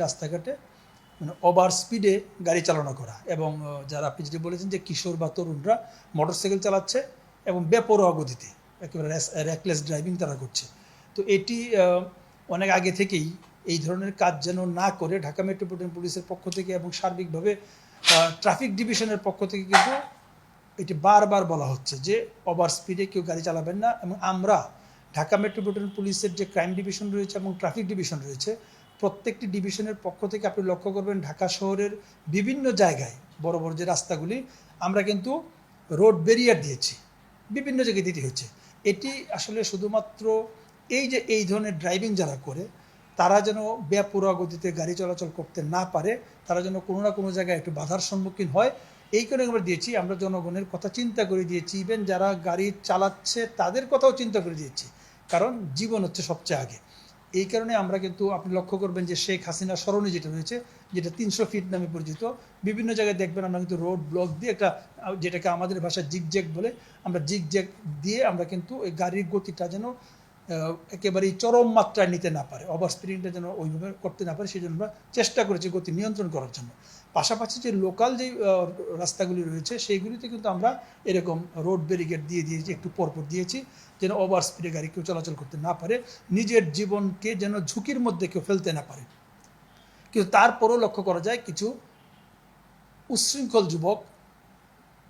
রাস্তাঘাটে মানে ওভার স্পিডে গাড়ি চালনা করা এবং যারা আপনি যেটি বলেছেন যে কিশোর বা তরুণরা মোটরসাইকেল চালাচ্ছে এবং বেপরোয়া গতিতে একেবারে র্যাকলেস ড্রাইভিং তারা করছে। তো এটি অনেক আগে থেকেই এই ধরনের কাজ যেন না করে ঢাকা মেট্রোপলিটন পুলিশের পক্ষ থেকে এবং সার্বিকভাবে ট্রাফিক ডিভিশনের পক্ষ থেকে কিন্তু এটি বারবার বলা হচ্ছে যে ওভার স্পিডে কেউ গাড়ি চালাবেন না। এবং আমরা ঢাকা মেট্রোপলিটন পুলিশের যে ক্রাইম ডিভিশন রয়েছে এবং ট্রাফিক ডিভিশন রয়েছে, প্রত্যেকটি ডিভিশনের পক্ষ থেকে আপনি লক্ষ্য করবেন ঢাকা শহরের বিভিন্ন জায়গায় বড় বড় যে রাস্তাগুলি আমরা কিন্তু রোড ব্যারিয়ার দিয়েছি, বিভিন্ন জায়গায় দিতে হচ্ছে। এটি আসলে শুধুমাত্র এই ধরনের ড্রাইভিং যারা করে তারা যেন বেপরোয়া গতিতে গাড়ি চলাচল করতে না পারে, তারা যেন কোনো না কোনো জায়গায় একটু বাধার সম্মুখীন হয়। এই কারণে আমরা দিয়েছি, আমরা জনগণের কথা চিন্তা করে দিয়েছি, ইভেন যারা গাড়ি চালাচ্ছে তাদের কথাও চিন্তা করে দিয়েছি, কারণ জীবন হচ্ছে সবচেয়ে আগে। এই কারণে আমরা কিন্তু আপনি লক্ষ্য করবেন যে শেখ হাসিনা সরণি যেটা রয়েছে, যেটা 300 ফিট নামে পরিচিত, বিভিন্ন জায়গায় দেখবেন আমরা কিন্তু রোড ব্লক দিয়ে একটা, যেটাকে আমাদের ভাষায় জিগজ্যাগ বলে, আমরা জিগজ্যাগ দিয়ে আমরা কিন্তু এই গাড়ির গতিটা যেন একেবারেই চরম মাত্রায় নিতে না পারে, ওভার স্পিডিংটা যেন ওইভাবে করতে না পারে, সেই জন্য আমরা চেষ্টা করেছি গতি নিয়ন্ত্রণ করার জন্য। পাশাপাশি যে লোকাল যে রাস্তাগুলি রয়েছে সেইগুলিতে কিন্তু আমরা এরকম রোড ব্যারিকেড দিয়ে দিয়েছি, একটু পরপর দিয়েছি, যেন ওভার স্পিডে গাড়ি কেউ চলাচল করতে না পারে, নিজের জীবনকে যেন ঝুঁকির মধ্যে কেউ ফেলতে না পারে। কিন্তু তারপরও লক্ষ্য করা যায় কিছু উচ্ছৃঙ্খল যুবক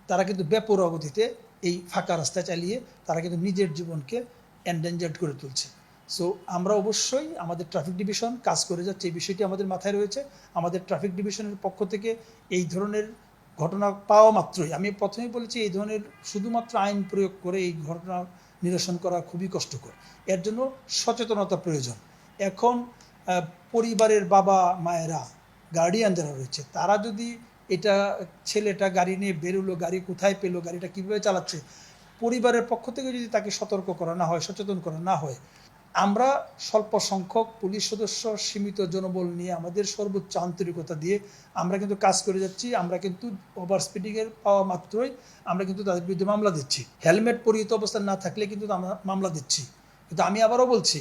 তারা কিন্তু বেপরোয়া গতিতে এই ফাঁকা রাস্তায় চালিয়ে তারা কিন্তু নিজের জীবনকে এন্ডেঞ্জার্ড করে তুলছে। সো আমরা অবশ্যই আমাদের ট্রাফিক ডিভিশন কাজ করে যাচ্ছে, এই বিষয়টি আমাদের মাথায় রয়েছে। আমাদের ট্রাফিক ডিভিশনের পক্ষ থেকে এই ধরনের ঘটনা পাওয়া মাত্রই, আমি প্রথমেই বলেছি, এই ধরনের শুধুমাত্র আইন প্রয়োগ করে এই ঘটনা নিরসন করা খুবই কষ্টকর, এর জন্য সচেতনতা প্রয়োজন। এখন পরিবারের বাবা মায়েরা, গার্ডিয়ান যারা রয়েছে, তারা যদি এটা ছেলেটা গাড়ি নিয়ে বেরোলো, গাড়ি কোথায় পেলো, গাড়িটা কীভাবে চালাচ্ছে, পরিবারের পক্ষ থেকে যদি তাকে সতর্ক করা না হয়, সচেতন করা না হয়, আমরা স্বল্প সংখ্যক পুলিশ সদস্য, সীমিত জনবল নিয়ে আমাদের সর্বোচ্চ আন্তরিকতা দিয়ে আমরা কিন্তু কাজ করে যাচ্ছি। আমরা কিন্তু ওভার স্পিডিংয়ের পাওয়া মাত্রই আমরা কিন্তু তাদের বিরুদ্ধে মামলা দিচ্ছি, হেলমেট পরিহিত অবস্থায় না থাকলে কিন্তু আমরা মামলা দিচ্ছি। কিন্তু আমি আবারও বলছি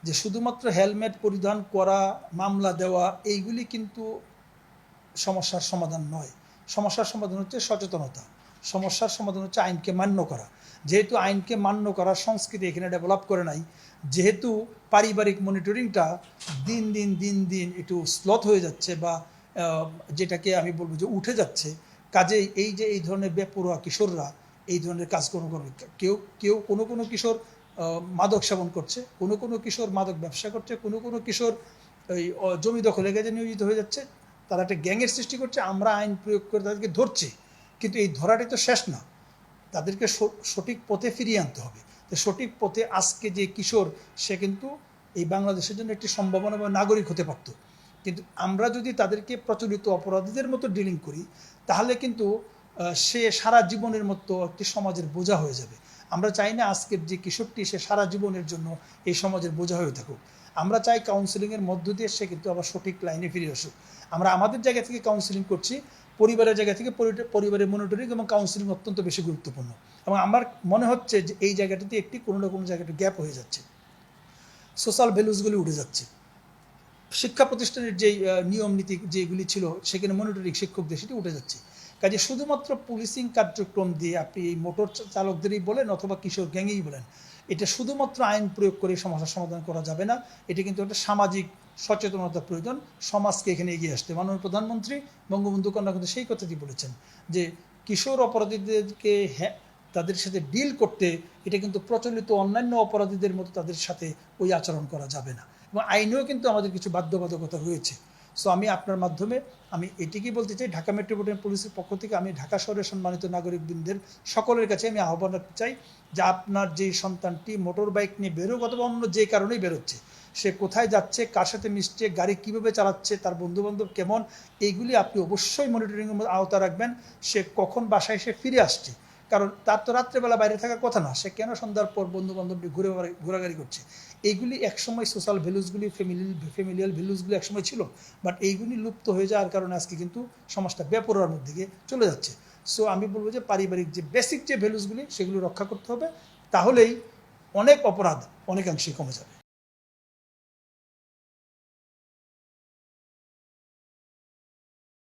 যে শুধুমাত্র হেলমেট পরিধান করা, মামলা দেওয়া, এইগুলি কিন্তু সমস্যার সমাধান নয়। সমস্যার সমাধান হচ্ছে সচেতনতা, সমস্যার সমাধান হচ্ছে আইনকে মান্য করা। যেহেতু আইনকে মান্য করার সংস্কৃতি এখানে ডেভেলপ করে নাই, যেহেতু পারিবারিক মনিটরিংটা দিন দিন একটু স্লথ হয়ে যাচ্ছে, বা যেটাকে আমি বলবো যে উঠে যাচ্ছে, কাজেই এই ধরনের বেপরোয়া কিশোররা এই ধরনের কাজকর্ম করবে। কেউ কোনো কিশোর মাদক সেবন করছে, কোনো কিশোর মাদক ব্যবসা করছে, কোনো কিশোর ওই জমি দখলে গেছে নিয়োজিত হয়ে যাচ্ছে, তারা একটা গ্যাংয়ের সৃষ্টি করছে। আমরা আইন প্রয়োগ করে তাদেরকে ধরছি, কিন্তু এই ধরাটাই তো শেষ না, তাদেরকে সঠিক পথে ফিরিয়ে আনতে হবে। তো সঠিক পথে আজকে যে কিশোর, সে কিন্তু এই বাংলাদেশের জন্য একটি সম্ভাবনাময় নাগরিক হতে পারত। কিন্তু আমরা যদি তাদেরকে প্রচলিত অপরাধীদের মতো ডিলিং করি, তাহলে কিন্তু সে সারা জীবনের মতো একটি সমাজের বোঝা হয়ে যাবে। আমরা চাই না আজকের যে কিশোরটি সে সারা জীবনের জন্য এই সমাজের বোঝা হয়ে থাকুক। আমরা চাই কাউন্সিলিংয়ের মধ্য দিয়ে সে কিন্তু আবার সঠিক লাইনে ফিরে আসুক। আমরা আমাদের জায়গা থেকে কাউন্সিলিং করছি, পরিবারের জায়গা থেকে পরিবারের মনিটরিং এবং কাউন্সিলিং অত্যন্ত বেশি গুরুত্বপূর্ণ। এবং আমার মনে হচ্ছে যে এই জায়গাটিতে একটি কোনো না কোনো জায়গাটা গ্যাপ হয়ে যাচ্ছে, সোশ্যাল ভ্যালুসগুলি উঠে যাচ্ছে। শিক্ষা প্রতিষ্ঠানের যেই নিয়ম নীতি যেগুলি ছিল সেখানে মনিটরিং শিক্ষকদের সেটি উঠে যাচ্ছে। কাজে শুধুমাত্র পুলিশিং কার্যক্রম দিয়ে আপনি এই মোটর চালকদেরই বলেন অথবা কিশোর গ্যাংয়েই বলেন, এটা শুধুমাত্র আইন প্রয়োগ করে সমস্যার সমাধান করা যাবে না। এটি কিন্তু একটা সামাজিক সচেতনতা প্রয়োজন, সমাজকে এখানে এগিয়ে আসতে। মাননীয় প্রধানমন্ত্রী বঙ্গবন্ধু কন্যা কিন্তু সেই কথাটি বলেছেন যে কিশোর অপরাধীদেরকে তাদের সাথে ডিল করতে, এটা কিন্তু প্রচলিত অন্যান্য অপরাধীদের মতো তাদের সাথে ওই আচরণ করা যাবে না, এবং আইনেও কিন্তু আমাদের কিছু বাধ্যবাধকতা রয়েছে। সো আমি আপনার মাধ্যমে আমি এটিকেই বলতে চাই, ঢাকা মেট্রোপলিটন পুলিশের পক্ষ থেকে আমি ঢাকা শহরের সম্মানিত নাগরিকবৃন্দের সকলের কাছে আমি আহ্বান রাখতে চাই যে আপনার যেই সন্তানটি মোটর বাইক নিয়ে বেরোক অথবা অন্য যে কারণেই বেরোচ্ছে, সে কোথায় যাচ্ছে, কার সাথে মিশছে, গাড়ি কীভাবে চালাচ্ছে, তার বন্ধুবান্ধব কেমন, এইগুলি আপনি অবশ্যই মনিটরিংয়ের আওতা রাখবেন। সে কখন বাসায় এসে ফিরে আসছে, কারণ তার তো রাত্রেবেলা বাইরে থাকার কথা না, সে কেন সন্ধ্যার পর বন্ধুবান্ধব ঘোরাঘুরি করছে। এইগুলি একসময় সোশ্যাল ভ্যালুসগুলি, ফ্যামিলিয়াল ভ্যালুসগুলি একসময় ছিল, বাট এইগুলি লুপ্ত হয়ে যাওয়ার কারণে আজকে কিন্তু সমাজটা বেপরোয়ার মধ্যে গিয়ে চলে যাচ্ছে। সো আমি বলবো যে পারিবারিক যে বেসিক যে ভ্যালুসগুলি সেগুলো রক্ষা করতে হবে, তাহলেই অনেক অপরাধ অনেকাংশেই কমে যাবে।